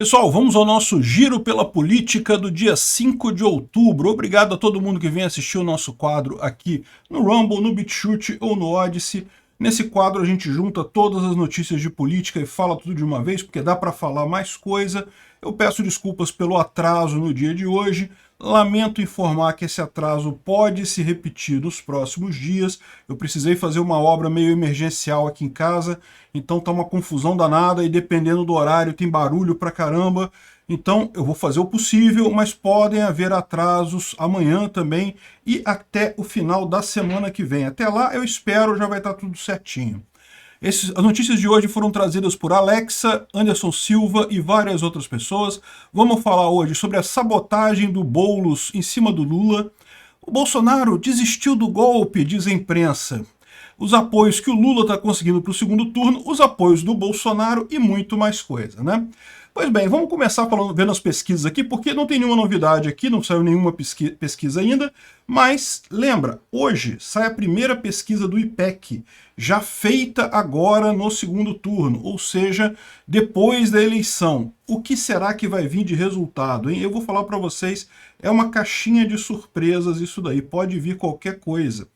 Pessoal, vamos ao nosso giro pela política do dia 5 de outubro. Obrigado a todo mundo que vem assistir o nosso quadro aqui no Rumble, no BitChute ou no Odysee. Nesse quadro a gente junta todas as notícias de política e fala tudo de uma vez, porque dá para falar mais coisa. Eu peço desculpas pelo atraso no dia de hoje. Lamento informar que esse atraso pode se repetir nos próximos dias. Eu precisei fazer uma obra meio emergencial aqui em casa, então tá uma confusão danada e dependendo do horário tem barulho pra caramba. Então eu vou fazer o possível, mas podem haver atrasos amanhã também e até o final da semana que vem. Até lá eu espero já vai estar tudo certinho. As notícias de hoje foram trazidas por Alexa, Anderson Silva e várias outras pessoas. Vamos falar hoje sobre a sabotagem do Boulos em cima do Lula. O Bolsonaro desistiu do golpe, diz a imprensa. Os apoios que o Lula está conseguindo para o segundo turno, os apoios do Bolsonaro e muito mais coisa, né? Pois bem, vamos começar vendo as pesquisas aqui, porque não tem nenhuma novidade aqui, não saiu nenhuma pesquisa ainda, mas lembra, hoje sai a primeira pesquisa do IPEC, já feita agora no segundo turno, ou seja, depois da eleição. O que será que vai vir de resultado, hein? Eu vou falar para vocês, é uma caixinha de surpresas isso daí, pode vir qualquer coisa.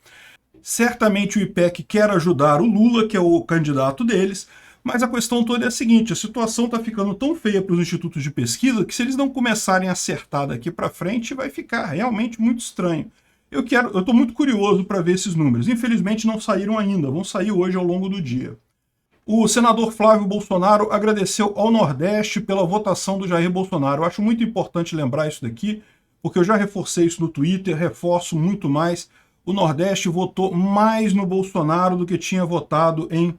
Certamente o IPEC quer ajudar o Lula, que é o candidato deles, mas a questão toda é a seguinte, a situação está ficando tão feia para os institutos de pesquisa que se eles não começarem a acertar daqui para frente, vai ficar realmente muito estranho. Eu estou muito curioso para ver esses números. Infelizmente não saíram ainda, vão sair hoje ao longo do dia. O senador Flávio Bolsonaro agradeceu ao Nordeste pela votação do Jair Bolsonaro. Eu acho muito importante lembrar isso daqui, porque eu já reforcei isso no Twitter, reforço muito mais. O Nordeste votou mais no Bolsonaro do que tinha votado em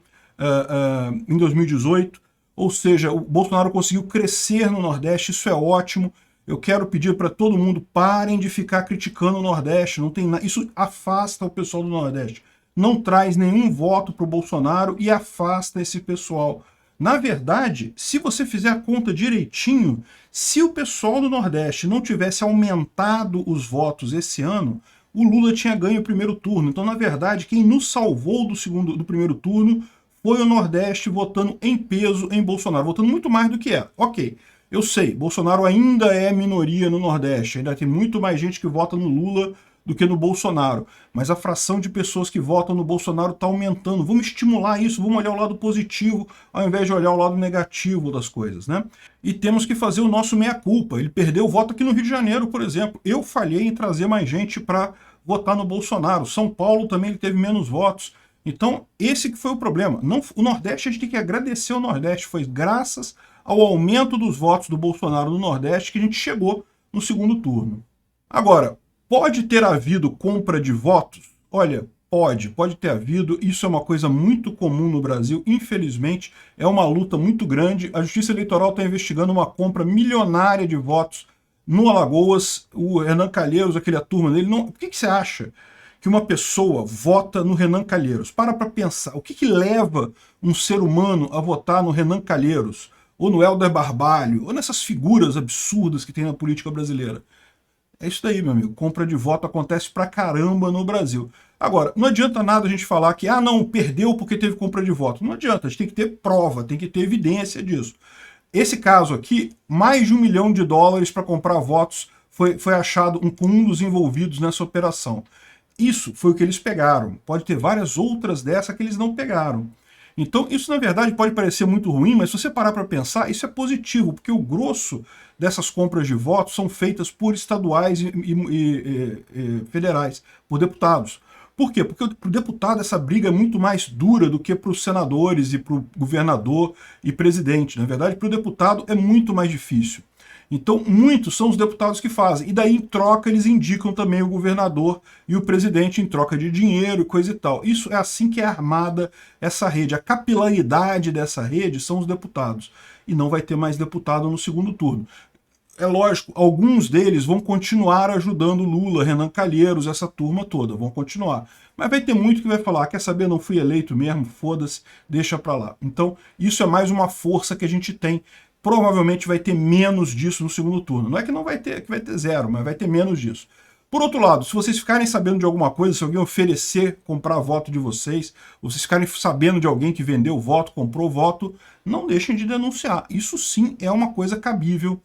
2018, ou seja, o Bolsonaro conseguiu crescer no Nordeste, isso é ótimo. Eu quero pedir para todo mundo, parem de ficar criticando o Nordeste, não tem isso afasta o pessoal do Nordeste, não traz nenhum voto para o Bolsonaro e afasta esse pessoal. Na verdade, se você fizer a conta direitinho, se o pessoal do Nordeste não tivesse aumentado os votos esse ano, o Lula tinha ganho o primeiro turno. Então, na verdade, quem nos salvou do primeiro turno foi o Nordeste votando em peso em Bolsonaro, votando muito mais do que é. Ok, eu sei, Bolsonaro ainda é minoria no Nordeste, ainda tem muito mais gente que vota no Lula do que no Bolsonaro, mas a fração de pessoas que votam no Bolsonaro está aumentando. Vamos estimular isso, vamos olhar o lado positivo ao invés de olhar o lado negativo das coisas, né? E temos que fazer o nosso meia-culpa. Ele perdeu o voto aqui no Rio de Janeiro, por exemplo. Eu falhei em trazer mais gente para votar no Bolsonaro. São Paulo também ele teve menos votos. Então, esse que foi o problema. O Nordeste, a gente tem que agradecer ao Nordeste. Foi graças ao aumento dos votos do Bolsonaro no Nordeste que a gente chegou no segundo turno. Agora, pode ter havido compra de votos? Olha, pode ter havido. Isso é uma coisa muito comum no Brasil. Infelizmente, é uma luta muito grande. A Justiça Eleitoral está investigando uma compra milionária de votos no Alagoas. O Renan Calheiros, aquele turma dele, não... O que você acha que uma pessoa vota no Renan Calheiros? Para pensar, o que leva um ser humano a votar no Renan Calheiros, ou no Helder Barbalho, ou nessas figuras absurdas que tem na política brasileira? É isso daí, meu amigo, compra de voto acontece pra caramba no Brasil. Agora, não adianta nada a gente falar que, não, perdeu porque teve compra de voto. Não adianta, a gente tem que ter prova, tem que ter evidência disso. Esse caso aqui, mais de $1 milhão para comprar votos foi achado com um dos envolvidos nessa operação. Isso foi o que eles pegaram. Pode ter várias outras dessas que eles não pegaram. Então, isso na verdade pode parecer muito ruim, mas se você parar para pensar, isso é positivo, porque o grosso dessas compras de votos são feitas por estaduais e federais, por deputados. Por quê? Porque para o deputado essa briga é muito mais dura do que para os senadores e para o governador e presidente. Na verdade, para o deputado é muito mais difícil. Então, muitos são os deputados que fazem. E daí, em troca, eles indicam também o governador e o presidente em troca de dinheiro e coisa e tal. Isso é assim que é armada essa rede. A capilaridade dessa rede são os deputados. E não vai ter mais deputado no segundo turno. É lógico, alguns deles vão continuar ajudando Lula, Renan Calheiros, essa turma toda, vão continuar. Mas vai ter muito que vai falar, quer saber, não fui eleito mesmo, foda-se, deixa pra lá. Então, isso é mais uma força que a gente tem. Provavelmente vai ter menos disso no segundo turno. Não é que não vai ter, que vai ter zero, mas vai ter menos disso. Por outro lado, se vocês ficarem sabendo de alguma coisa, se alguém oferecer comprar voto de vocês, ou vocês ficarem sabendo de alguém que vendeu voto, comprou voto, não deixem de denunciar. Isso sim é uma coisa cabível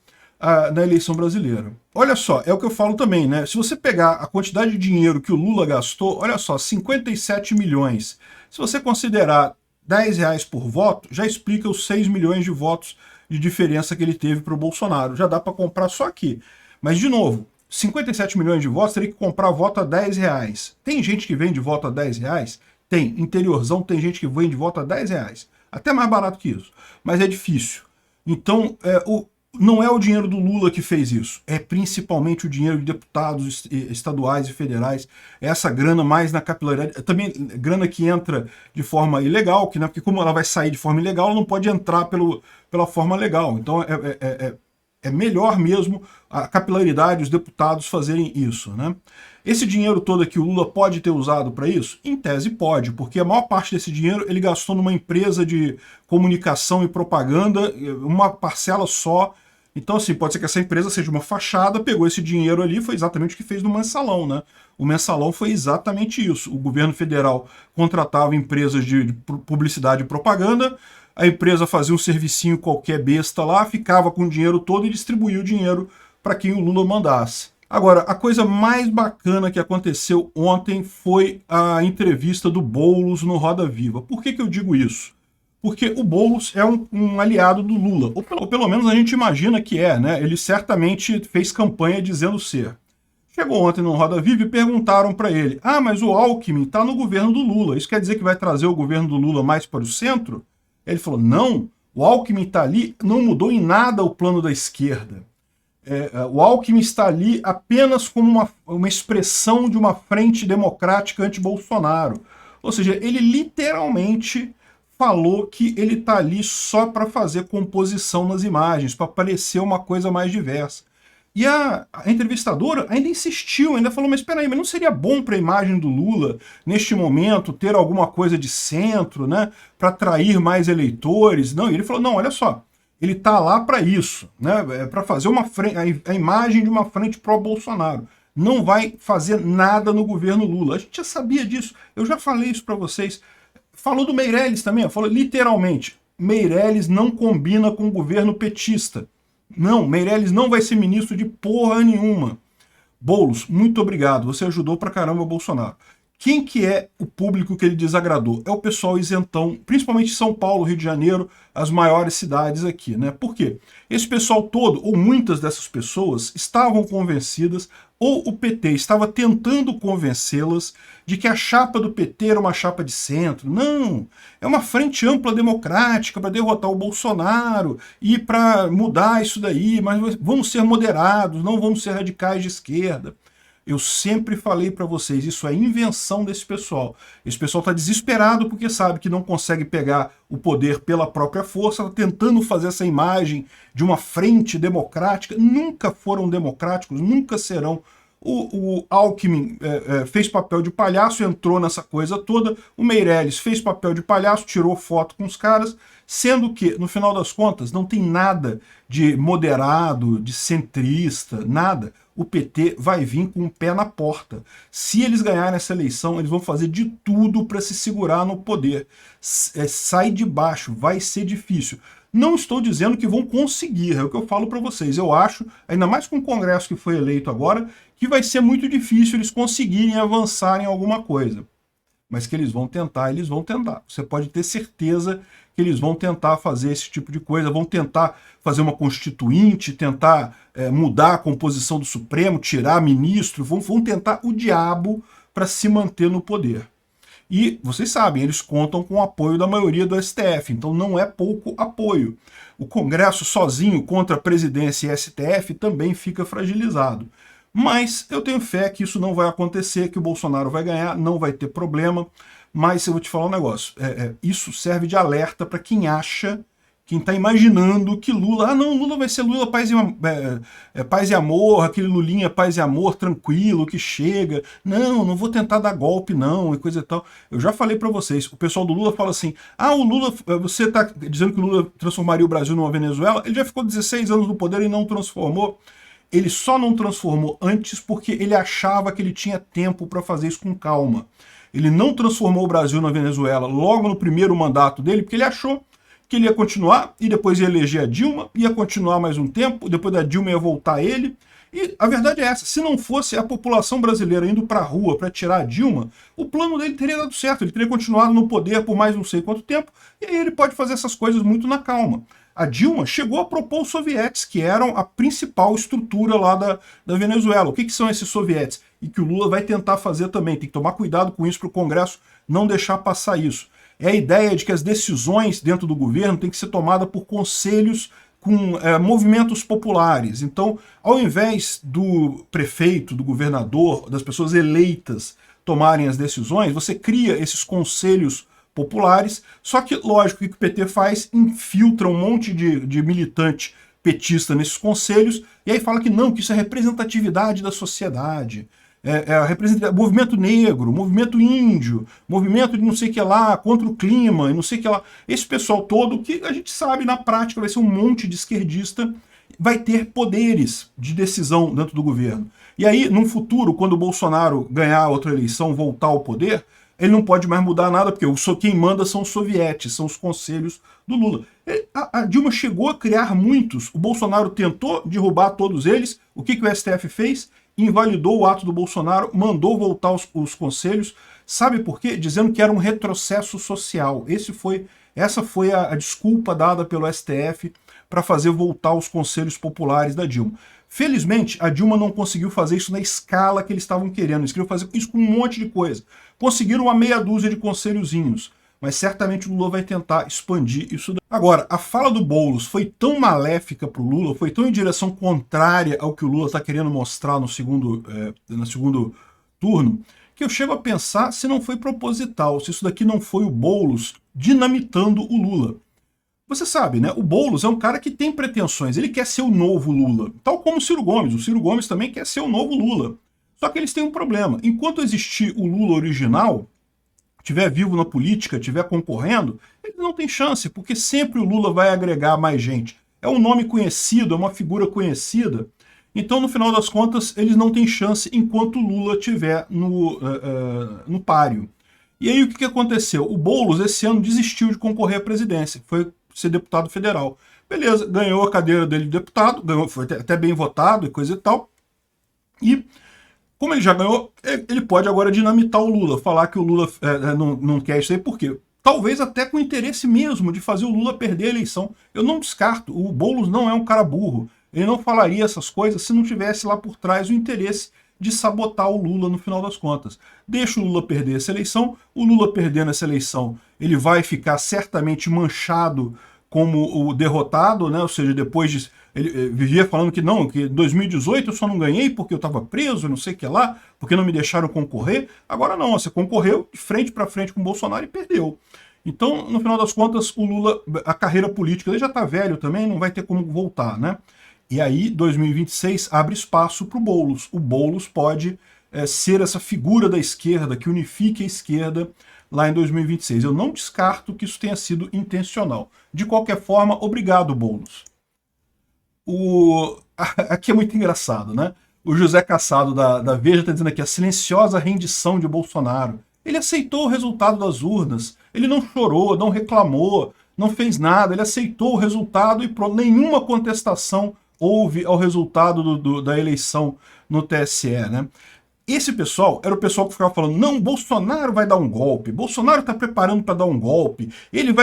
na eleição brasileira. Olha só, é o que eu falo também, né? Se você pegar a quantidade de dinheiro que o Lula gastou, olha só, 57 milhões. Se você considerar R$10 por voto, já explica os 6 milhões de votos de diferença que ele teve para o Bolsonaro. Já dá para comprar só aqui. Mas, de novo, 57 milhões de votos, teria que comprar voto a R$10. Tem gente que vende voto a R$10? Tem. Interiorzão tem gente que vende voto a R$10. Até mais barato que isso. Mas é difícil. Então, não é o dinheiro do Lula que fez isso. É principalmente o dinheiro de deputados estaduais e federais. Essa grana mais na capilaridade. Também grana que entra de forma ilegal, porque como ela vai sair de forma ilegal, ela não pode entrar pela forma legal. Então, é melhor mesmo a capilaridade, os deputados fazerem isso, né? Esse dinheiro todo que o Lula pode ter usado para isso? Em tese pode, porque a maior parte desse dinheiro ele gastou numa empresa de comunicação e propaganda, uma parcela só. Então, assim, pode ser que essa empresa seja uma fachada, pegou esse dinheiro ali, foi exatamente o que fez no Mensalão, né? O Mensalão foi exatamente isso. O governo federal contratava empresas de publicidade e propaganda, a empresa fazia um servicinho qualquer besta lá, ficava com o dinheiro todo e distribuía o dinheiro para quem o Lula mandasse. Agora, a coisa mais bacana que aconteceu ontem foi a entrevista do Boulos no Roda Viva. Por que eu digo isso? Porque o Boulos é um aliado do Lula, ou pelo menos a gente imagina que é, né? Ele certamente fez campanha dizendo ser. Chegou ontem no Roda Viva e perguntaram para ele, mas o Alckmin está no governo do Lula, isso quer dizer que vai trazer o governo do Lula mais para o centro? Ele falou, não, o Alckmin está ali, não mudou em nada o plano da esquerda. O Alckmin está ali apenas como uma expressão de uma frente democrática anti-Bolsonaro. Ou seja, ele literalmente falou que ele está ali só para fazer composição nas imagens, para parecer uma coisa mais diversa. E a entrevistadora ainda insistiu, ainda falou, mas espera aí, mas não seria bom para a imagem do Lula, neste momento, ter alguma coisa de centro, né, para atrair mais eleitores? Não, e ele falou, não, olha só, ele está lá para isso, né, para fazer a imagem de uma frente pró-Bolsonaro. Não vai fazer nada no governo Lula. A gente já sabia disso, eu já falei isso para vocês. Falou do Meirelles também, falou literalmente, Meirelles não combina com o governo petista. Não, Meirelles não vai ser ministro de porra nenhuma. Boulos, muito obrigado, você ajudou pra caramba o Bolsonaro. Quem que é o público que ele desagradou? É o pessoal isentão, principalmente São Paulo, Rio de Janeiro, as maiores cidades aqui, né? Por quê? Esse pessoal todo, ou muitas dessas pessoas, estavam convencidas, ou o PT estava tentando convencê-las de que a chapa do PT era uma chapa de centro. Não, é uma frente ampla democrática para derrotar o Bolsonaro e para mudar isso daí, mas vamos ser moderados, não vamos ser radicais de esquerda. Eu sempre falei para vocês, isso é invenção desse pessoal. Esse pessoal está desesperado porque sabe que não consegue pegar o poder pela própria força, está tentando fazer essa imagem de uma frente democrática. Nunca foram democráticos, nunca serão. O Alckmin fez papel de palhaço, entrou nessa coisa toda. O Meirelles fez papel de palhaço, tirou foto com os caras, sendo que, no final das contas, não tem nada de moderado, de centrista, nada. O PT vai vir com o pé na porta. Se eles ganharem essa eleição, eles vão fazer de tudo para se segurar no poder. Sai de baixo, vai ser difícil. Não estou dizendo que vão conseguir, é o que eu falo para vocês. Eu acho, ainda mais com o Congresso que foi eleito agora, que vai ser muito difícil eles conseguirem avançar em alguma coisa. Mas que eles vão tentar, eles vão tentar. Você pode ter certeza que eles vão tentar fazer esse tipo de coisa, vão tentar fazer uma constituinte, tentar mudar a composição do Supremo, tirar ministro, vão tentar o diabo para se manter no poder. E vocês sabem, eles contam com o apoio da maioria do STF, então não é pouco apoio. O Congresso sozinho contra a presidência e STF também fica fragilizado. Mas eu tenho fé que isso não vai acontecer, que o Bolsonaro vai ganhar, não vai ter problema. Mas eu vou te falar um negócio, isso serve de alerta para quem acha, quem está imaginando que Lula, não, Lula vai ser Lula paz e amor, aquele Lulinha paz e amor, tranquilo, que chega, não vou tentar dar golpe não, e coisa e tal. Eu já falei para vocês, o pessoal do Lula fala assim, o Lula, você está dizendo que o Lula transformaria o Brasil numa Venezuela? Ele já ficou 16 anos no poder e não transformou. ele só não transformou antes porque ele achava que ele tinha tempo para fazer isso com calma. Ele não transformou o Brasil na Venezuela logo no primeiro mandato dele, porque ele achou que ele ia continuar e depois ia eleger a Dilma, ia continuar mais um tempo, depois da Dilma ia voltar ele. E a verdade é essa, se não fosse a população brasileira indo para a rua para tirar a Dilma, o plano dele teria dado certo, ele teria continuado no poder por mais não sei quanto tempo, e aí ele pode fazer essas coisas muito na calma. A Dilma chegou a propor os sovietes, que eram a principal estrutura lá da Venezuela. O que são esses sovietes? E que o Lula vai tentar fazer também. Tem que tomar cuidado com isso para o Congresso não deixar passar isso. É a ideia de que as decisões dentro do governo têm que ser tomadas por conselhos com movimentos populares. Então, ao invés do prefeito, do governador, das pessoas eleitas tomarem as decisões, você cria esses conselhos populares, só que, lógico, o que o PT faz? Infiltra um monte de militante petista nesses conselhos, e aí fala que não, que isso é representatividade da sociedade, movimento negro, movimento índio, movimento de não sei o que lá, contra o clima, e não sei o que lá. Esse pessoal todo, que a gente sabe na prática vai ser um monte de esquerdista, vai ter poderes de decisão dentro do governo. E aí, num futuro, quando o Bolsonaro ganhar outra eleição, voltar ao poder, ele não pode mais mudar nada, porque quem manda são os sovietes, são os conselhos do Lula. A Dilma chegou a criar muitos, o Bolsonaro tentou derrubar todos eles, o que o STF fez? Invalidou o ato do Bolsonaro, mandou voltar os conselhos, sabe por quê? Dizendo que era um retrocesso social. Essa foi a desculpa dada pelo STF para fazer voltar os conselhos populares da Dilma. Felizmente, a Dilma não conseguiu fazer isso na escala que eles estavam querendo. Eles queriam fazer isso com um monte de coisa. Conseguiram uma meia dúzia de conselhozinhos, mas certamente o Lula vai tentar expandir isso. Agora, a fala do Boulos foi tão maléfica para o Lula, foi tão em direção contrária ao que o Lula está querendo mostrar no segundo turno, que eu chego a pensar se não foi proposital, se isso daqui não foi o Boulos dinamitando o Lula. Você sabe, né? O Boulos é um cara que tem pretensões, ele quer ser o novo Lula, tal como o Ciro Gomes. O Ciro Gomes também quer ser o novo Lula. Só que eles têm um problema. Enquanto existir o Lula original, estiver vivo na política, estiver concorrendo, ele não tem chance, porque sempre o Lula vai agregar mais gente. É um nome conhecido, é uma figura conhecida. Então, no final das contas, eles não têm chance enquanto o Lula estiver no páreo. E aí, o que aconteceu? O Boulos, esse ano, desistiu de concorrer à presidência. Foi ser deputado federal. Beleza, ganhou a cadeira dele de deputado, ganhou, foi até bem votado e coisa e tal. E, como ele já ganhou, ele pode agora dinamitar o Lula, falar que o Lula não quer isso aí, por quê? Talvez até com o interesse mesmo de fazer o Lula perder a eleição. Eu não descarto, o Boulos não é um cara burro. Ele não falaria essas coisas se não tivesse lá por trás o interesse de sabotar o Lula no final das contas. Deixa o Lula perder essa eleição, o Lula perdendo essa eleição, ele vai ficar certamente manchado como o derrotado, né? Ou seja, depois de... Ele vivia falando que não, que em 2018 eu só não ganhei porque eu estava preso, não sei o que lá, porque não me deixaram concorrer. Agora não, você concorreu de frente para frente com o Bolsonaro e perdeu. Então, no final das contas, o Lula, a carreira política, ele já está velho também, não vai ter como voltar, né? E aí, 2026 abre espaço para o Boulos. O Boulos pode ser essa figura da esquerda que unifique a esquerda lá em 2026. Eu não descarto que isso tenha sido intencional. De qualquer forma, obrigado, Boulos. Aqui é muito engraçado, né? O José Cassado da Veja está dizendo aqui a silenciosa rendição de Bolsonaro. Ele aceitou o resultado das urnas. Ele não chorou, não reclamou, não fez nada. Ele aceitou o resultado e pronto. Nenhuma contestação houve ao resultado da eleição no TSE, né? Esse pessoal era o pessoal que ficava falando, não, Bolsonaro vai dar um golpe, Bolsonaro está preparando para dar um golpe, ele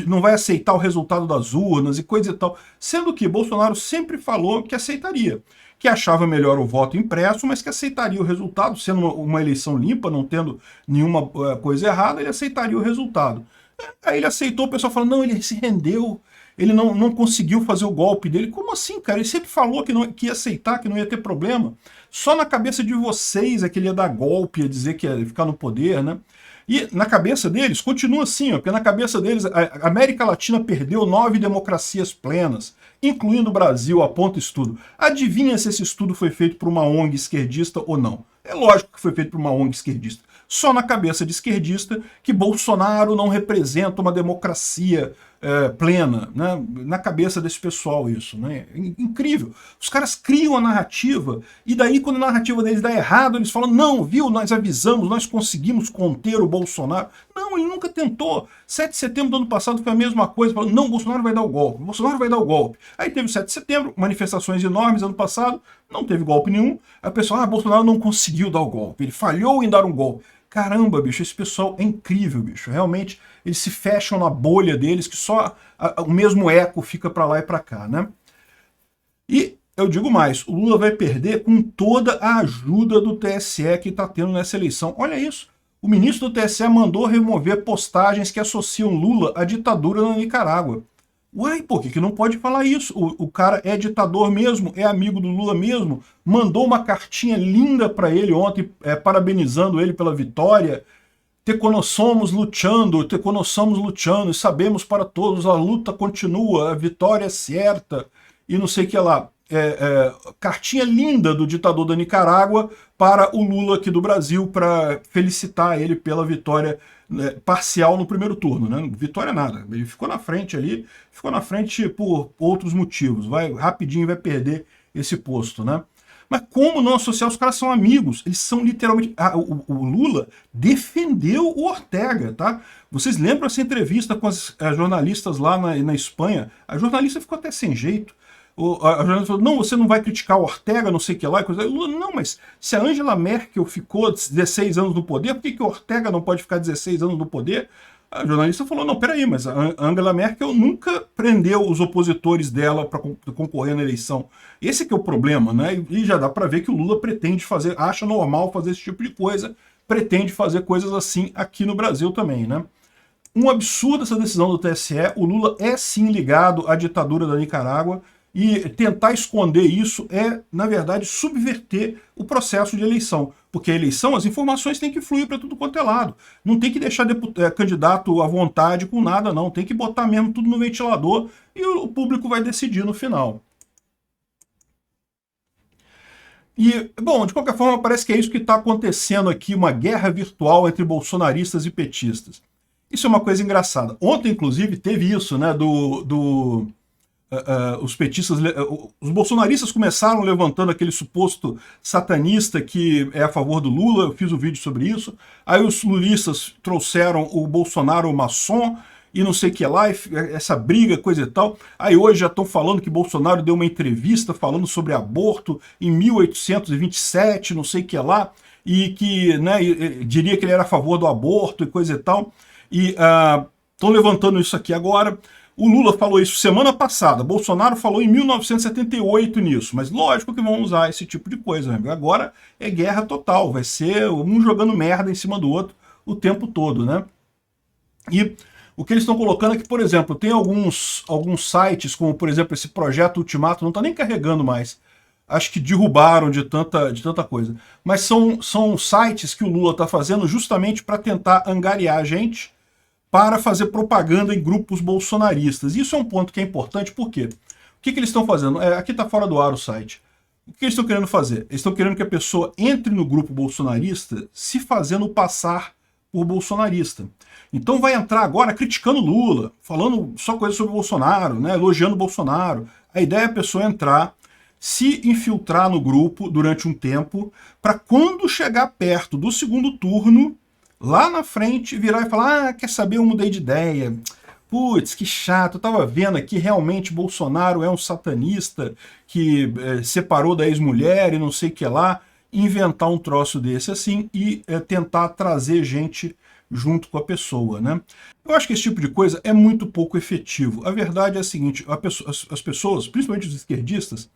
não vai aceitar o resultado das urnas e coisa e tal, sendo que Bolsonaro sempre falou que aceitaria, que achava melhor o voto impresso, mas que aceitaria o resultado, sendo uma eleição limpa, não tendo nenhuma coisa errada, ele aceitaria o resultado. Aí ele aceitou, o pessoal falou, não, ele se rendeu, ele não conseguiu fazer o golpe dele. Como assim, cara? Ele sempre falou que ia aceitar, que não ia ter problema. Só na cabeça de vocês é que ele ia dar golpe, ia dizer que ia ficar no poder, né? E na cabeça deles, continua assim, ó, porque na cabeça deles, a América Latina perdeu 9 democracias plenas, incluindo o Brasil, aponta estudo. Adivinha se esse estudo foi feito por uma ONG esquerdista ou não? É lógico que foi feito por uma ONG esquerdista. Só na cabeça de esquerdista que Bolsonaro não representa uma democracia plena, né? Na cabeça desse pessoal isso, né? Incrível. Os caras criam a narrativa e daí quando a narrativa deles dá errado, eles falam, não, viu, nós avisamos, nós conseguimos conter o Bolsonaro. Não, ele nunca tentou. 7 de setembro do ano passado foi a mesma coisa, falando, não, Bolsonaro vai dar o golpe, Bolsonaro vai dar o golpe. Aí teve o 7 de setembro, manifestações enormes ano passado, não teve golpe nenhum. Aí o pessoal, Bolsonaro não conseguiu dar o golpe, ele falhou em dar um golpe. Caramba, bicho, esse pessoal é incrível, bicho. Realmente, eles se fecham na bolha deles, que só o mesmo eco fica para lá e para cá, né? E eu digo mais, o Lula vai perder com toda a ajuda do TSE que está tendo nessa eleição. Olha isso, o ministro do TSE mandou remover postagens que associam Lula à ditadura na Nicarágua. Uai, por que não pode falar isso? O cara é ditador mesmo, é amigo do Lula mesmo, mandou uma cartinha linda para ele ontem, parabenizando ele pela vitória. Te conhecemos lutando, e sabemos para todos, a luta continua, a vitória é certa, e não sei o que lá. Cartinha linda do ditador da Nicarágua para o Lula aqui do Brasil, para felicitar ele pela vitória parcial no primeiro turno, né? Vitória nada, ele ficou na frente ali, ficou na frente por outros motivos, rapidinho vai perder esse posto, né? Mas como não associar? Os caras são amigos, eles são literalmente... o Lula defendeu o Ortega, tá? Vocês lembram essa entrevista com as jornalistas lá na Espanha? A jornalista ficou até sem jeito. A jornalista falou, não, você não vai criticar o Ortega, não sei o que lá. E coisa. Lula, não, mas se a Angela Merkel ficou 16 anos no poder, por que o Ortega não pode ficar 16 anos no poder? A jornalista falou, não, peraí, mas a Angela Merkel nunca prendeu os opositores dela para concorrer na eleição. Esse que é o problema, né? E já dá para ver que o Lula pretende fazer, acha normal fazer esse tipo de coisa, pretende fazer coisas assim aqui no Brasil também, né? Um absurdo essa decisão do TSE, o Lula é sim ligado à ditadura da Nicarágua, e tentar esconder isso é, na verdade, subverter o processo de eleição. Porque a eleição, as informações têm que fluir para tudo quanto é lado. Não tem que deixar candidato à vontade com nada, não. Tem que botar mesmo tudo no ventilador e o público vai decidir no final. E, bom, de qualquer forma, parece que é isso que está acontecendo aqui, uma guerra virtual entre bolsonaristas e petistas. Isso é uma coisa engraçada. Ontem, inclusive, teve isso, né, os petistas, os bolsonaristas começaram levantando aquele suposto satanista que é a favor do Lula, eu fiz um vídeo sobre isso, aí os lulistas trouxeram o Bolsonaro maçom, e não sei o que lá, essa briga, coisa e tal, aí hoje já estão falando que Bolsonaro deu uma entrevista falando sobre aborto em 1827, não sei o que lá, e que, né, diria que ele era a favor do aborto e coisa e tal, e estão levantando isso aqui agora. O Lula falou isso semana passada, Bolsonaro falou em 1978 nisso, mas lógico que vão usar esse tipo de coisa, né? Agora é guerra total, vai ser um jogando merda em cima do outro o tempo todo, né? E o que eles estão colocando é que, por exemplo, tem alguns sites, como por exemplo esse Projeto Ultimato, não está nem carregando mais, acho que derrubaram de tanta coisa, mas são sites que o Lula está fazendo justamente para tentar angariar a gente, para fazer propaganda em grupos bolsonaristas. Isso é um ponto que é importante, por quê? O que eles estão fazendo? Aqui está fora do ar o site. O que eles estão querendo fazer? Eles estão querendo que a pessoa entre no grupo bolsonarista se fazendo passar por bolsonarista. Então vai entrar agora criticando Lula, falando só coisas sobre o Bolsonaro, né, elogiando o Bolsonaro. A ideia é a pessoa entrar, se infiltrar no grupo durante um tempo, para quando chegar perto do segundo turno, lá na frente, virar e falar, quer saber, eu mudei de ideia. Putz, que chato, eu tava vendo aqui, realmente Bolsonaro é um satanista que separou da ex-mulher e não sei o que lá, inventar um troço desse assim e tentar trazer gente junto com a pessoa, né? Eu acho que esse tipo de coisa é muito pouco efetivo. A verdade é a seguinte, as pessoas, principalmente os esquerdistas,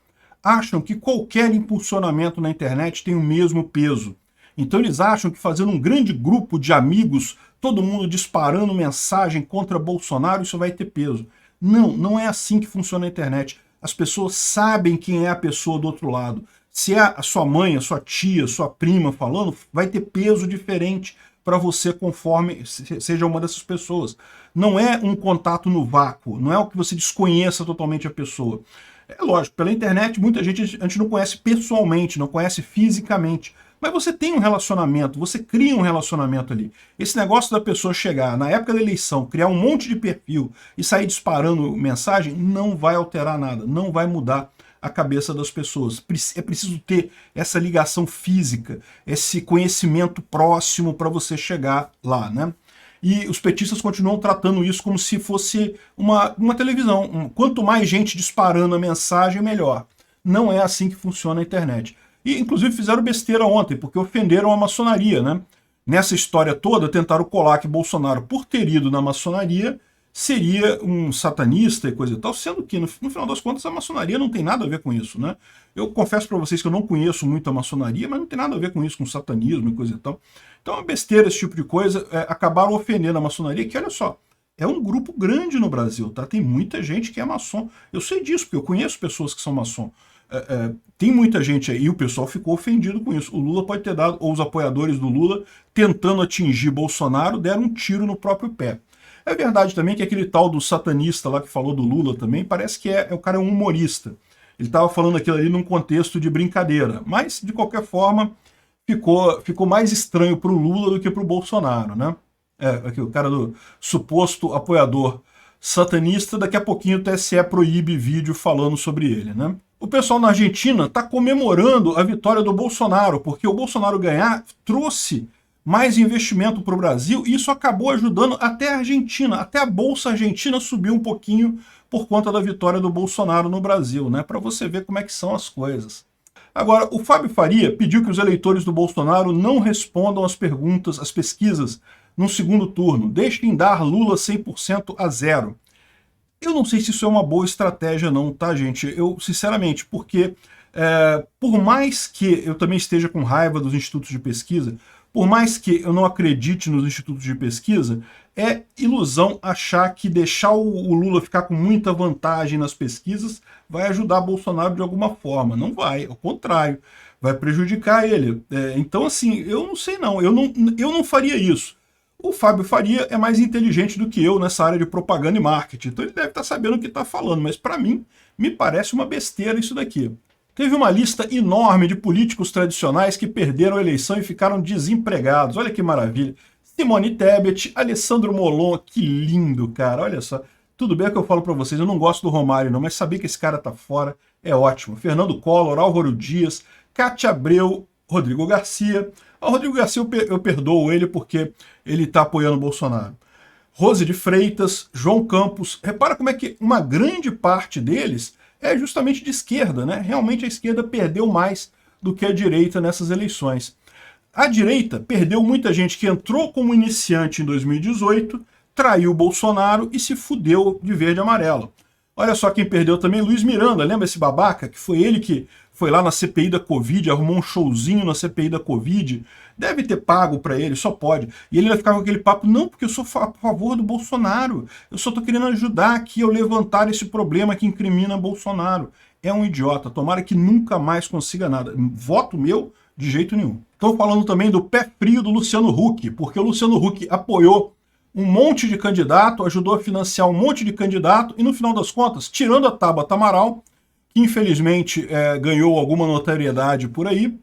acham que qualquer impulsionamento na internet tem o mesmo peso. Então eles acham que fazendo um grande grupo de amigos, todo mundo disparando mensagem contra Bolsonaro, isso vai ter peso. Não, não é assim que funciona a internet. As pessoas sabem quem é a pessoa do outro lado. Se é a sua mãe, a sua tia, a sua prima falando, vai ter peso diferente para você conforme seja uma dessas pessoas. Não é um contato no vácuo, não é o que você desconheça totalmente a pessoa. É lógico, pela internet muita gente a gente não conhece pessoalmente, não conhece fisicamente, Mas você tem um relacionamento, você cria um relacionamento ali. Esse negócio da pessoa chegar, na época da eleição, criar um monte de perfil e sair disparando mensagem, não vai alterar nada, não vai mudar a cabeça das pessoas. É preciso ter essa ligação física, esse conhecimento próximo para você chegar lá, né? E os petistas continuam tratando isso como se fosse uma televisão. Quanto mais gente disparando a mensagem, melhor. Não é assim que funciona a internet. E, inclusive, fizeram besteira ontem, porque ofenderam a maçonaria, né? Nessa história toda, tentaram colar que Bolsonaro, por ter ido na maçonaria, seria um satanista e coisa e tal, sendo que, no final das contas, a maçonaria não tem nada a ver com isso, né? Eu confesso para vocês que eu não conheço muito a maçonaria, mas não tem nada a ver com isso, com satanismo e coisa e tal. Então é uma besteira esse tipo de coisa, acabaram ofendendo a maçonaria, que, olha só, é um grupo grande no Brasil, tá? Tem muita gente que é maçom. Eu sei disso, porque eu conheço pessoas que são maçom. Tem muita gente aí, e o pessoal ficou ofendido com isso. O Lula pode ter dado, ou os apoiadores do Lula, tentando atingir Bolsonaro, deram um tiro no próprio pé. É verdade também que aquele tal do satanista lá que falou do Lula também, parece que o cara é um humorista. Ele estava falando aquilo ali num contexto de brincadeira, mas, de qualquer forma, ficou mais estranho para o Lula do que para o Bolsonaro, né? Aqui, o cara do suposto apoiador satanista, daqui a pouquinho o TSE proíbe vídeo falando sobre ele, né? O pessoal na Argentina está comemorando a vitória do Bolsonaro, porque o Bolsonaro ganhar trouxe mais investimento para o Brasil e isso acabou ajudando até a Argentina, até a Bolsa Argentina subiu um pouquinho por conta da vitória do Bolsonaro no Brasil, né? Para você ver como é que são as coisas. Agora, o Fábio Faria pediu que os eleitores do Bolsonaro não respondam às perguntas, às pesquisas, no segundo turno. Deixem dar Lula 100% a zero. Eu não sei se isso é uma boa estratégia não, tá, gente? Eu, sinceramente, porque por mais que eu também esteja com raiva dos institutos de pesquisa, por mais que eu não acredite nos institutos de pesquisa, é ilusão achar que deixar o Lula ficar com muita vantagem nas pesquisas vai ajudar Bolsonaro de alguma forma. Não vai, ao contrário, vai prejudicar ele. Então, assim, eu não sei não, eu não faria isso. O Fábio Faria é mais inteligente do que eu nessa área de propaganda e marketing, então ele deve estar sabendo o que está falando, mas para mim, me parece uma besteira isso daqui. Teve uma lista enorme de políticos tradicionais que perderam a eleição e ficaram desempregados. Olha que maravilha. Simone Tebet, Alessandro Molon, que lindo, cara, olha só. Tudo bem que eu falo para vocês, eu não gosto do Romário não, mas saber que esse cara tá fora é ótimo. Fernando Collor, Álvaro Dias, Cátia Abreu, Rodrigo Garcia. O Rodrigo Garcia eu perdoo ele porque ele está apoiando o Bolsonaro. Rose de Freitas, João Campos. Repara como é que uma grande parte deles é justamente de esquerda, né? Realmente a esquerda perdeu mais do que a direita nessas eleições. A direita perdeu muita gente que entrou como iniciante em 2018, traiu o Bolsonaro e se fudeu de verde e amarelo. Olha só quem perdeu também, Luiz Miranda, lembra esse babaca? Que foi ele que foi lá na CPI da Covid, arrumou um showzinho na CPI da Covid, deve ter pago pra ele, só pode. E ele vai ficar com aquele papo, não, porque eu sou a favor do Bolsonaro, eu só tô querendo ajudar aqui a levantar esse problema que incrimina Bolsonaro. É um idiota, tomara que nunca mais consiga nada. Voto meu, de jeito nenhum. Estou falando também do pé frio do Luciano Huck, porque o Luciano Huck apoiou um monte de candidato, ajudou a financiar um monte de candidato, e no final das contas, tirando a Tabata Amaral, que infelizmente ganhou alguma notoriedade por aí,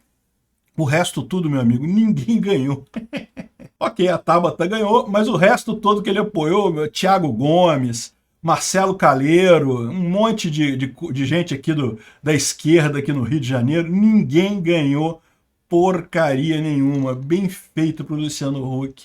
o resto tudo, meu amigo, ninguém ganhou. Ok, a Tabata ganhou, mas o resto todo que ele apoiou, Thiago Gomes, Marcelo Caleiro, um monte de gente aqui da esquerda aqui no Rio de Janeiro, ninguém ganhou porcaria nenhuma. Bem feito pro Luciano Huck.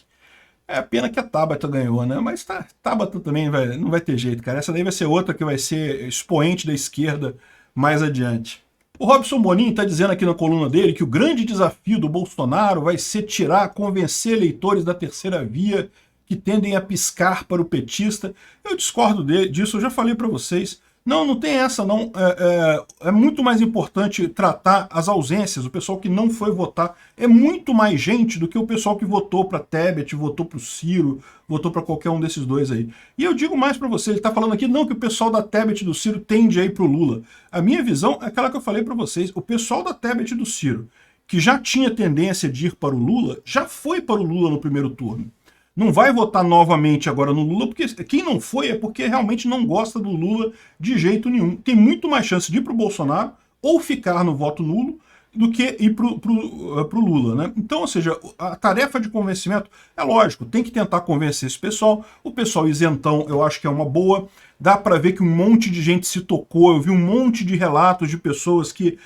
É pena que a Tabata ganhou, né? Mas Tabata também não vai ter jeito, cara. Essa daí vai ser outra que vai ser expoente da esquerda mais adiante. O Robson Bonin está dizendo aqui na coluna dele que o grande desafio do Bolsonaro vai ser convencer eleitores da terceira via que tendem a piscar para o petista. Eu discordo disso, eu já falei para vocês. Não tem essa não. É muito mais importante tratar as ausências, o pessoal que não foi votar. É muito mais gente do que o pessoal que votou para Tebet, votou para o Ciro, votou para qualquer um desses dois aí. E eu digo mais para você, ele está falando aqui, não, que o pessoal da Tebet e do Ciro tende a ir para o Lula. A minha visão é aquela que eu falei para vocês. O pessoal da Tebet e do Ciro, que já tinha tendência de ir para o Lula, já foi para o Lula no primeiro turno. Não vai votar novamente agora no Lula, porque quem não foi é porque realmente não gosta do Lula de jeito nenhum. Tem muito mais chance de ir para o Bolsonaro ou ficar no voto nulo, do que ir pro Lula, né? Então, ou seja, a tarefa de convencimento é lógico, tem que tentar convencer esse pessoal. O pessoal isentão, eu acho que é uma boa. Dá para ver que um monte de gente se tocou. Eu vi um monte de relatos de pessoas que,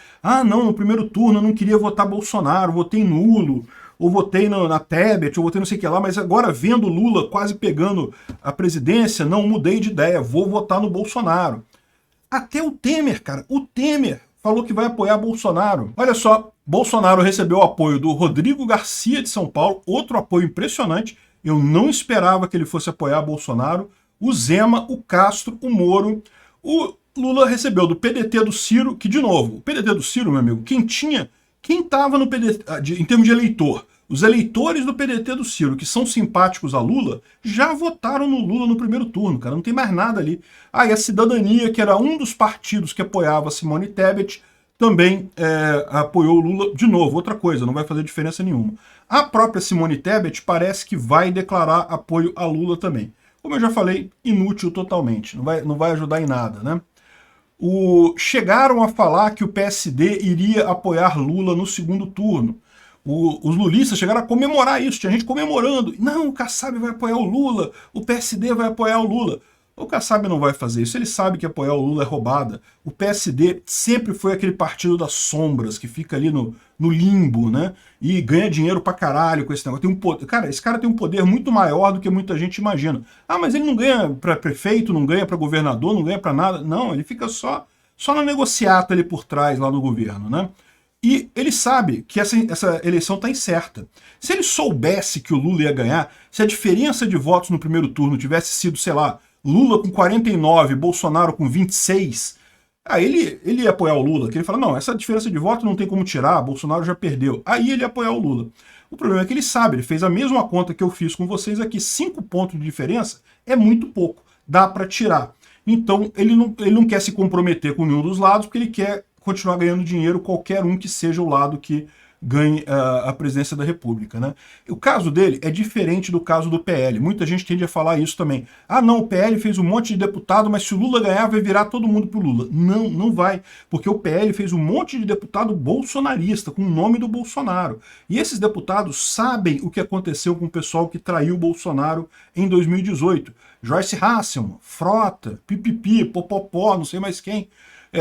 não, no primeiro turno eu não queria votar Bolsonaro, votei nulo, ou votei na Tebet, ou votei não sei o que lá, mas agora vendo Lula quase pegando a presidência, não mudei de ideia, vou votar no Bolsonaro. Até o Temer, cara, o Temer falou que vai apoiar Bolsonaro. Olha só, Bolsonaro recebeu o apoio do Rodrigo Garcia de São Paulo, outro apoio impressionante. Eu não esperava que ele fosse apoiar Bolsonaro. O Zema, o Castro, o Moro. O Lula recebeu do PDT do Ciro, que, de novo, o PDT do Ciro, meu amigo, quem estava no PDT, em termos de eleitor, os eleitores do PDT do Ciro, que são simpáticos a Lula, já votaram no Lula no primeiro turno, cara, não tem mais nada ali. E a Cidadania, que era um dos partidos que apoiava Simone Tebet, também apoiou o Lula. De novo, outra coisa, não vai fazer diferença nenhuma. A própria Simone Tebet parece que vai declarar apoio a Lula também. Como eu já falei, inútil totalmente, não vai ajudar em nada, né? Chegaram a falar que o PSD iria apoiar Lula no segundo turno. Os lulistas chegaram a comemorar isso, tinha gente comemorando. Não, o Kassab vai apoiar o Lula, o PSD vai apoiar o Lula. O Kassab não vai fazer isso, ele sabe que apoiar o Lula é roubada. O PSD sempre foi aquele partido das sombras, que fica ali no limbo, né? E ganha dinheiro pra caralho com esse negócio. Cara, esse cara tem um poder muito maior do que muita gente imagina. Mas ele não ganha pra prefeito, não ganha pra governador, não ganha pra nada. Não, ele fica só na negociata ali por trás, lá no governo, né? E ele sabe que essa eleição está incerta. Se ele soubesse que o Lula ia ganhar, se a diferença de votos no primeiro turno tivesse sido, sei lá, Lula com 49, Bolsonaro com 26, ele ia apoiar o Lula, que ele fala, não, essa diferença de voto não tem como tirar, Bolsonaro já perdeu. Aí ele ia apoiar o Lula. O problema é que ele sabe, ele fez a mesma conta que eu fiz com vocês aqui, 5 pontos de diferença é muito pouco, dá para tirar. Então ele não quer se comprometer com nenhum dos lados, porque ele quer continuar ganhando dinheiro, qualquer um que seja o lado que ganhe a presidência da República, né? O caso dele é diferente do caso do PL. Muita gente tende a falar isso também. Não, o PL fez um monte de deputado, mas se o Lula ganhar, vai virar todo mundo pro Lula. Não, não vai, porque o PL fez um monte de deputado bolsonarista, com o nome do Bolsonaro. E esses deputados sabem o que aconteceu com o pessoal que traiu o Bolsonaro em 2018. Joyce Hasselmann, Frota, Pipipi, Popopó, não sei mais quem.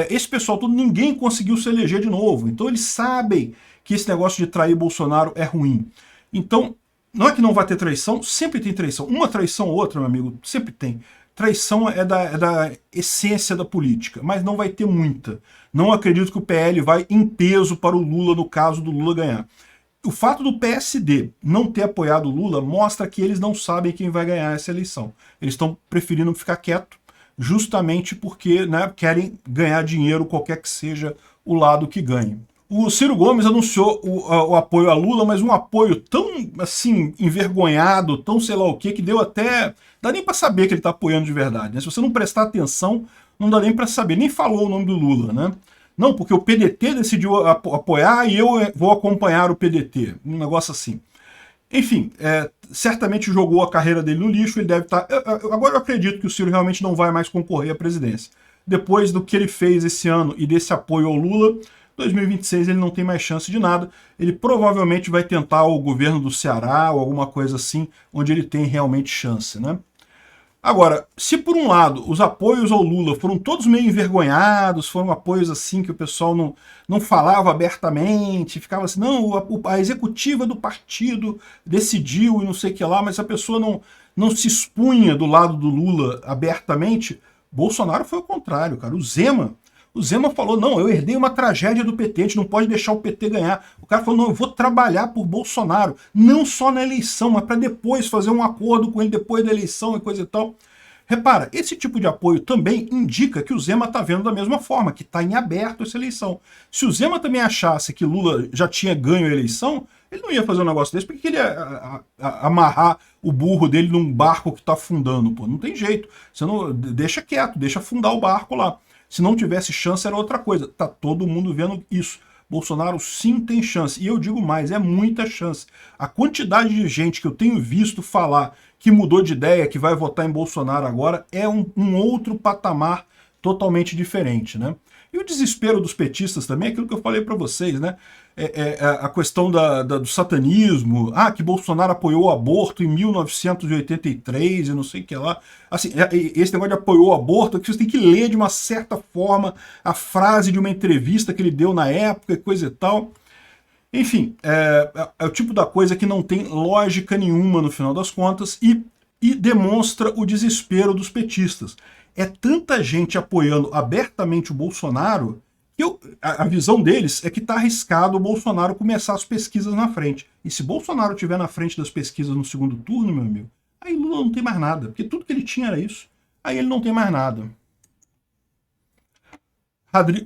Esse pessoal todo, ninguém conseguiu se eleger de novo. Então eles sabem que esse negócio de trair Bolsonaro é ruim. Então, não é que não vai ter traição, sempre tem traição. Uma traição ou outra, meu amigo, sempre tem. Traição é da essência da política, mas não vai ter muita. Não acredito que o PL vai em peso para o Lula no caso do Lula ganhar. O fato do PSD não ter apoiado o Lula mostra que eles não sabem quem vai ganhar essa eleição. Eles estão preferindo ficar quieto, justamente porque, né, querem ganhar dinheiro, qualquer que seja o lado que ganhe. O Ciro Gomes anunciou o apoio a Lula, mas um apoio tão, assim, envergonhado, tão sei lá o quê, que deu até... Dá nem para saber que ele está apoiando de verdade, né? Se você não prestar atenção, não dá nem para saber. Nem falou o nome do Lula, né? Não, porque o PDT decidiu apoiar e eu vou acompanhar o PDT. Um negócio assim. Enfim, certamente jogou a carreira dele no lixo, ele deve estar... Agora eu acredito que o Ciro realmente não vai mais concorrer à presidência. Depois do que ele fez esse ano e desse apoio ao Lula, 2026 ele não tem mais chance de nada. Ele provavelmente vai tentar o governo do Ceará ou alguma coisa assim, onde ele tem realmente chance, né? Agora, se por um lado os apoios ao Lula foram todos meio envergonhados, foram apoios assim que o pessoal não falava abertamente, ficava assim, não, a executiva do partido decidiu e não sei o que lá, mas a pessoa não se expunha do lado do Lula abertamente, Bolsonaro foi o contrário, cara. O Zema falou, não, eu herdei uma tragédia do PT, a gente não pode deixar o PT ganhar. O cara falou, não, eu vou trabalhar por Bolsonaro, não só na eleição, mas para depois fazer um acordo com ele depois da eleição e coisa e tal. Repara, esse tipo de apoio também indica que o Zema está vendo da mesma forma, que está em aberto essa eleição. Se o Zema também achasse que Lula já tinha ganho a eleição, ele não ia fazer um negócio desse, porque ele ia amarrar o burro dele num barco que está afundando, pô. Não tem jeito. Você não deixa quieto, deixa afundar o barco lá. Se não tivesse chance, era outra coisa. Tá todo mundo vendo isso. Bolsonaro sim tem chance. E eu digo mais, é muita chance. A quantidade de gente que eu tenho visto falar que mudou de ideia, que vai votar em Bolsonaro agora, é um outro patamar totalmente diferente, né? E o desespero dos petistas também é aquilo que eu falei para vocês, né? A questão do satanismo, que Bolsonaro apoiou o aborto em 1983 e não sei o que lá. Assim, esse negócio de apoiou o aborto, que você tem que ler de uma certa forma a frase de uma entrevista que ele deu na época e coisa e tal. Enfim, é o tipo da coisa que não tem lógica nenhuma no final das contas e demonstra o desespero dos petistas. É tanta gente apoiando abertamente o Bolsonaro que a visão deles é que está arriscado o Bolsonaro começar as pesquisas na frente. E se Bolsonaro estiver na frente das pesquisas no segundo turno, meu amigo, aí Lula não tem mais nada, porque tudo que ele tinha era isso. Aí ele não tem mais nada.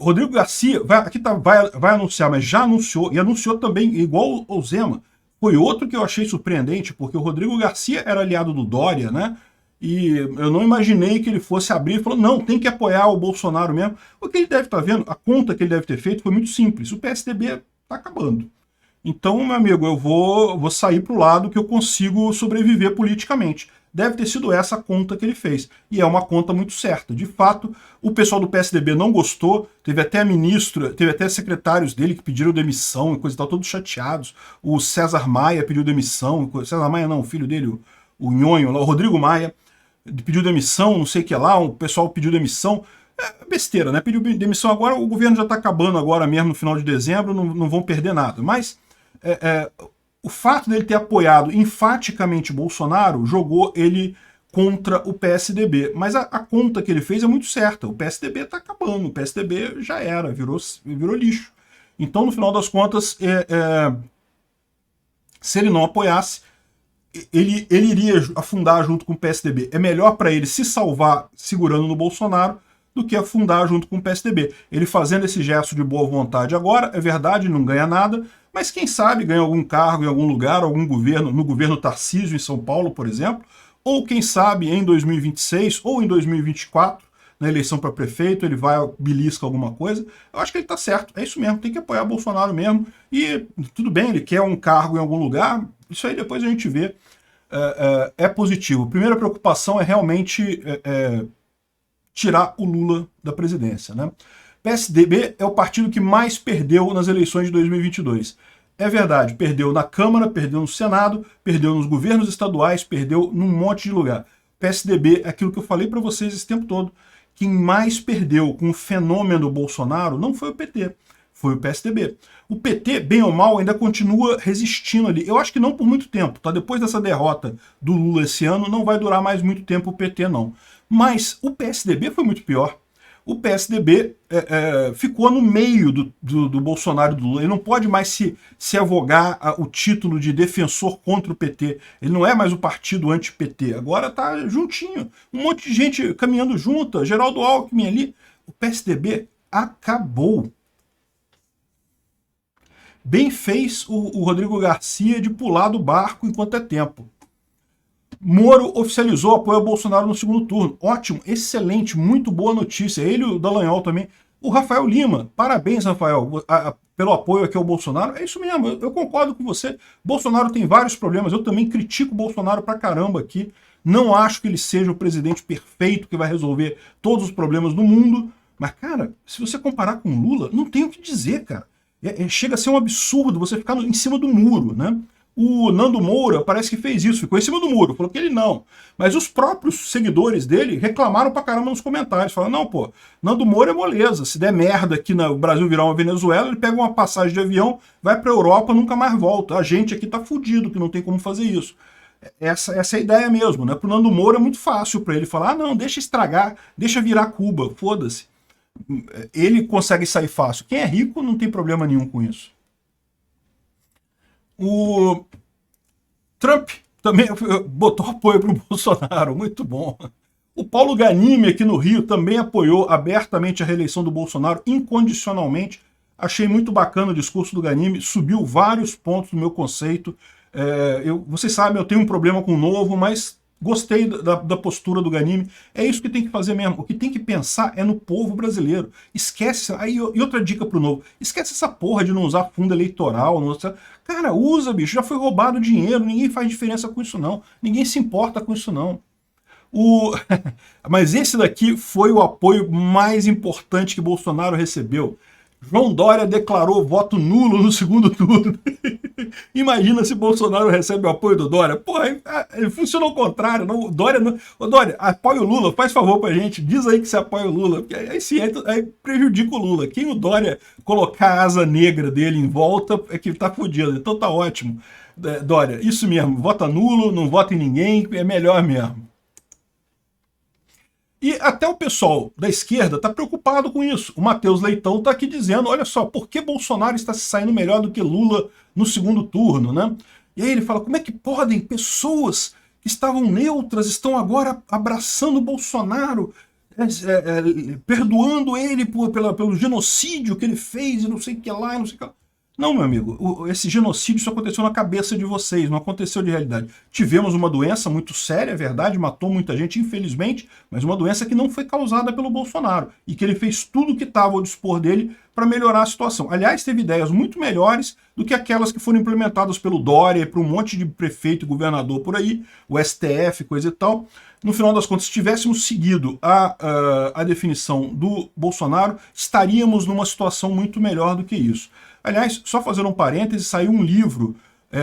Rodrigo Garcia vai anunciar, mas já anunciou, e anunciou também, igual o Zema. Foi outro que eu achei surpreendente, porque o Rodrigo Garcia era aliado do Dória, né? E eu não imaginei que ele fosse abrir e falou, não, tem que apoiar o Bolsonaro mesmo. O que ele deve estar vendo, a conta que ele deve ter feito foi muito simples. O PSDB está acabando. Então, meu amigo, eu vou sair para o lado que eu consigo sobreviver politicamente. Deve ter sido essa a conta que ele fez. E é uma conta muito certa. De fato, o pessoal do PSDB não gostou, teve até ministro, teve até secretários dele que pediram demissão e coisa e tal, todos chateados. O César Maia pediu demissão, César Maia não, o filho dele, o Nhonho, o Rodrigo Maia, pediu demissão, não sei o que lá, o pessoal pediu demissão. É besteira, né? Pediu demissão agora, o governo já está acabando agora mesmo no final de dezembro, não vão perder nada. Mas o fato dele ter apoiado enfaticamente Bolsonaro jogou ele contra o PSDB. Mas a conta que ele fez é muito certa. O PSDB está acabando, o PSDB já era, virou lixo. Então, no final das contas, se ele não apoiasse, ele iria afundar junto com o PSDB. É melhor para ele se salvar segurando no Bolsonaro do que afundar junto com o PSDB. Ele fazendo esse gesto de boa vontade agora, é verdade, não ganha nada, mas quem sabe ganha algum cargo em algum lugar, algum governo, no governo Tarcísio em São Paulo, por exemplo, ou quem sabe em 2026 ou em 2024, na eleição para prefeito, ele vai belisca alguma coisa. Eu acho que ele está certo, é isso mesmo, tem que apoiar Bolsonaro mesmo, e tudo bem, ele quer um cargo em algum lugar, isso aí depois a gente vê. É positivo. A primeira preocupação é realmente tirar o Lula da presidência, né? PSDB é o partido que mais perdeu nas eleições de 2022. É verdade, perdeu na Câmara, perdeu no Senado, perdeu nos governos estaduais, perdeu num monte de lugar. PSDB é aquilo que eu falei para vocês esse tempo todo. Quem mais perdeu com o fenômeno Bolsonaro não foi o PT, foi o PSDB. O PT, bem ou mal, ainda continua resistindo ali. Eu acho que não por muito tempo, tá? Depois dessa derrota do Lula esse ano, não vai durar mais muito tempo o PT, não. Mas o PSDB foi muito pior. O PSDB ficou no meio do Bolsonaro e do Lula. Ele não pode mais se avogar o título de defensor contra o PT. Ele não é mais o partido anti-PT. Agora está juntinho. Um monte de gente caminhando junto. Geraldo Alckmin ali. O PSDB acabou. Bem fez o Rodrigo Garcia de pular do barco enquanto é tempo. Moro oficializou apoio ao Bolsonaro no segundo turno. Ótimo, excelente, muito boa notícia. Ele e o Dallagnol também. O Rafael Lima, parabéns, Rafael, pelo apoio aqui ao Bolsonaro. É isso mesmo, eu concordo com você. Bolsonaro tem vários problemas, eu também critico o Bolsonaro pra caramba aqui. Não acho que ele seja o presidente perfeito que vai resolver todos os problemas do mundo. Mas, cara, se você comparar com o Lula, não tem o que dizer, cara. Chega a ser um absurdo você ficar em cima do muro, né? O Nando Moura parece que fez isso, ficou em cima do muro, falou que ele não. Mas os próprios seguidores dele reclamaram pra caramba nos comentários, falaram, não, pô, Nando Moura é moleza, se der merda aqui no Brasil virar uma Venezuela, ele pega uma passagem de avião, vai pra Europa, nunca mais volta. A gente aqui tá fudido, que não tem como fazer isso. Essa é a ideia mesmo, né? Pro Nando Moura é muito fácil pra ele falar, não, deixa estragar, deixa virar Cuba, foda-se. Ele consegue sair fácil. Quem é rico não tem problema nenhum com isso. O Trump também botou apoio para o Bolsonaro, muito bom. O Paulo Ganimi aqui no Rio também apoiou abertamente a reeleição do Bolsonaro, incondicionalmente. Achei muito bacana o discurso do Ganimi, subiu vários pontos do meu conceito. Vocês sabem, eu tenho um problema com o Novo, mas gostei da postura do Ganimi. É isso que tem que fazer mesmo. O que tem que pensar é no povo brasileiro. Esquece. E outra dica pro Novo. Esquece essa porra de não usar fundo eleitoral. Cara, usa, bicho. Já foi roubado dinheiro. Ninguém faz diferença com isso, não. Ninguém se importa com isso, não. Mas esse daqui foi o apoio mais importante que Bolsonaro recebeu. João Dória declarou voto nulo no segundo turno. Imagina se Bolsonaro recebe o apoio do Dória. Porra, funciona ao contrário. Não, Dória não... Ô, Dória, apoia o Lula, faz favor pra gente. Diz aí que você apoia o Lula. Porque aí sim, aí prejudica o Lula. Quem o Dória colocar a asa negra dele em volta é que tá fudido. Então tá ótimo. Dória, isso mesmo. Vota nulo, não vota em ninguém, é melhor mesmo. E até o pessoal da esquerda está preocupado com isso. O Matheus Leitão está aqui dizendo, olha só, por que Bolsonaro está se saindo melhor do que Lula no segundo turno, né? E aí ele fala, como é que podem pessoas que estavam neutras estão agora abraçando Bolsonaro, perdoando ele pelo genocídio que ele fez e não sei o que lá, não sei o que lá. Não, meu amigo, esse genocídio só aconteceu na cabeça de vocês, não aconteceu de realidade. Tivemos uma doença muito séria, é verdade, matou muita gente, infelizmente, mas uma doença que não foi causada pelo Bolsonaro e que ele fez tudo o que estava ao dispor dele para melhorar a situação. Aliás, teve ideias muito melhores do que aquelas que foram implementadas pelo Dória e por um monte de prefeito e governador por aí, o STF, coisa e tal. No final das contas, se tivéssemos seguido a definição do Bolsonaro, estaríamos numa situação muito melhor do que isso. Aliás, só fazer um parêntese, saiu um livro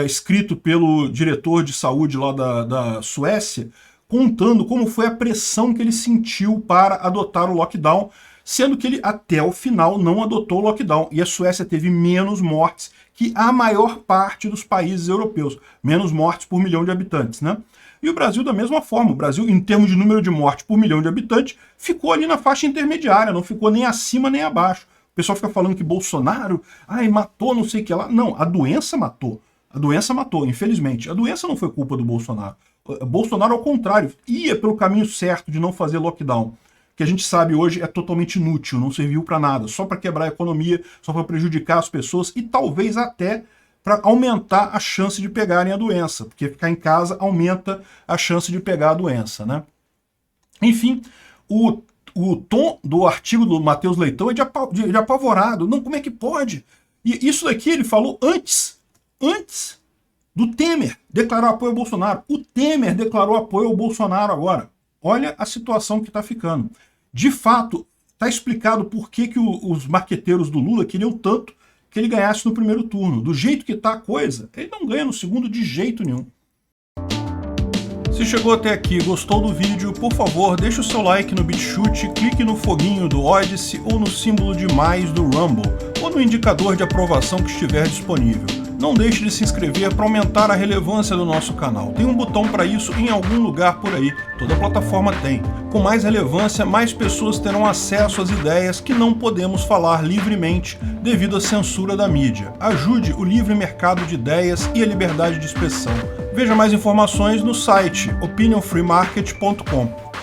escrito pelo diretor de saúde lá da Suécia, contando como foi a pressão que ele sentiu para adotar o lockdown, sendo que ele até o final não adotou o lockdown. E a Suécia teve menos mortes que a maior parte dos países europeus, menos mortes por milhão de habitantes, né? E o Brasil da mesma forma. O Brasil, em termos de número de mortes por milhão de habitantes, ficou ali na faixa intermediária, não ficou nem acima nem abaixo. O pessoal fica falando que Bolsonaro, matou não sei o que lá. Não, a doença matou. A doença matou, infelizmente. A doença não foi culpa do Bolsonaro. Bolsonaro, ao contrário, ia pelo caminho certo de não fazer lockdown, que a gente sabe hoje é totalmente inútil, não serviu para nada, só para quebrar a economia, só para prejudicar as pessoas e talvez até para aumentar a chance de pegarem a doença, porque ficar em casa aumenta a chance de pegar a doença, né? Enfim, o tom do artigo do Matheus Leitão é de apavorado. Não, como é que pode? E isso daqui ele falou antes do Temer declarar apoio ao Bolsonaro. O Temer declarou apoio ao Bolsonaro agora. Olha a situação que está ficando. De fato, está explicado por que os marqueteiros do Lula queriam tanto que ele ganhasse no primeiro turno. Do jeito que está a coisa, ele não ganha no segundo de jeito nenhum. Se chegou até aqui e gostou do vídeo, por favor, deixe o seu like no BitChute, clique no foguinho do Odysee ou no símbolo de mais do Rumble, ou no indicador de aprovação que estiver disponível. Não deixe de se inscrever para aumentar a relevância do nosso canal. Tem um botão para isso em algum lugar por aí, toda plataforma tem. Com mais relevância, mais pessoas terão acesso às ideias que não podemos falar livremente devido à censura da mídia. Ajude o livre mercado de ideias e a liberdade de expressão. Veja mais informações no site opinionfreemarket.com.